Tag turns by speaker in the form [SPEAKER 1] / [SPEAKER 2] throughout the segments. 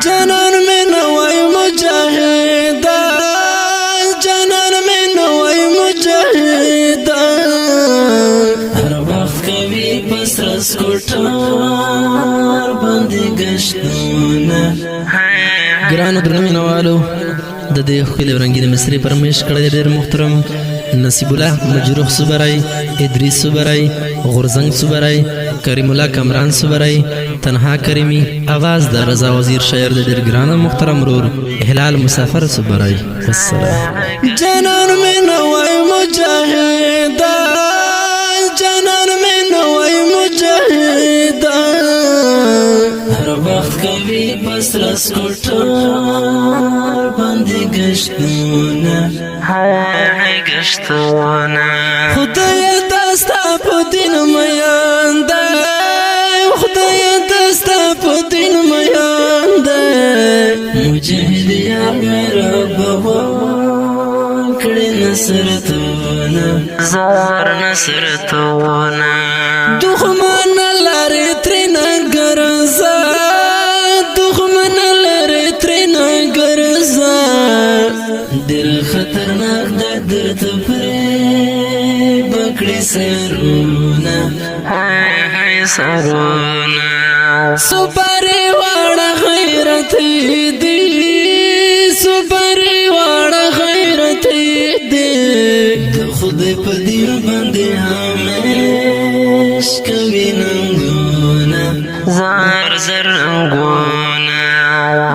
[SPEAKER 1] جنان میں نوای مجاہد جنان میں نوای مجاہد ہر وقت کوي پس رس کوټار باندې گشتونه ګرانو درنو مینوالو د دې ښکلي رنګین مصري پرمیش کړی ډېر محترم نصیب الله مجروح صبرای ادریس صبرای غرزنگ صبرای کریم الله کمران صبرای تنها کریمی آواز د رضا وزیر شاعر د ډېر ګران محترم رور هلال مسافر صبرای والسلام جنان میں نوای مجاہد جنان میں نوای مجاہد ہر وقت کوي پس رس کوټار باندې گشتونه خدای دستا په دین میان دی خدای دستا په دین میان دی مجاهد یار میرا بوال کړي نصرتونه زار نصرتونه دښمن لارې ترې ګرځا دښمن لارې ترې ګرځا ډېر خطرناک دی درته پرې بکړي سرونه سرونه سپارې واړه غیرت دی سپارې واړه غیرت دی د خدای په دین باندې همیش کوي ننګونه زار زر ننګونه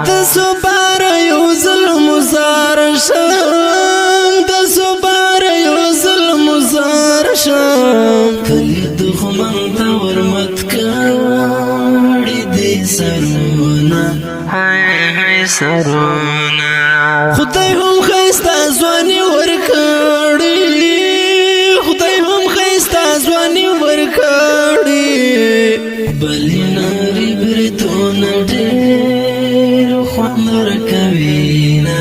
[SPEAKER 1] د سپار یو ظلم زار شم د سپار یو ظلم زار شم کلی دښمن ته ورمت کړي دي سرونه سرونه خدای هم ښایسته ځواني ورکړي خدای هم ښایسته ځواني ورکړي بلې نارې بریتونه ډېر خوند ورکوینه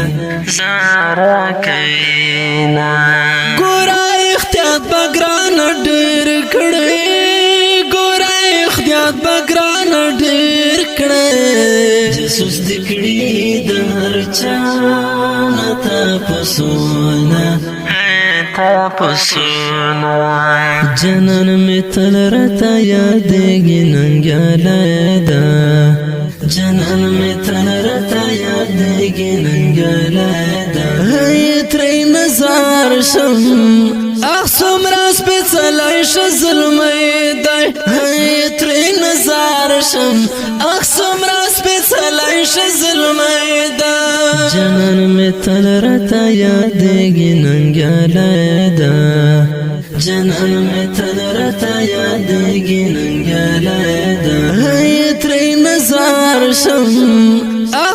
[SPEAKER 1] زار کوینه ګوره احتیاط به ګرانه ډېر کړی ګوره احتیاط به ګرانه ډېر کړی جاسوس دې کړي د هر چا نه تپوسونه جنان میں تل رتا یادېږي ننګیالی ده جنان میں تل رتا یادېږي ننګیالی ده هی ترې نظر شم اخ څومره سپېڅلی شه زلمی دی هی ترې نظر شم اخ څومره سپېڅلی شه زلمی دی جنان میں تل رتا یادېږي ننګیالی ده جنان میں تل رتا یادېږي ننګیالی ده هی ترې نظر شم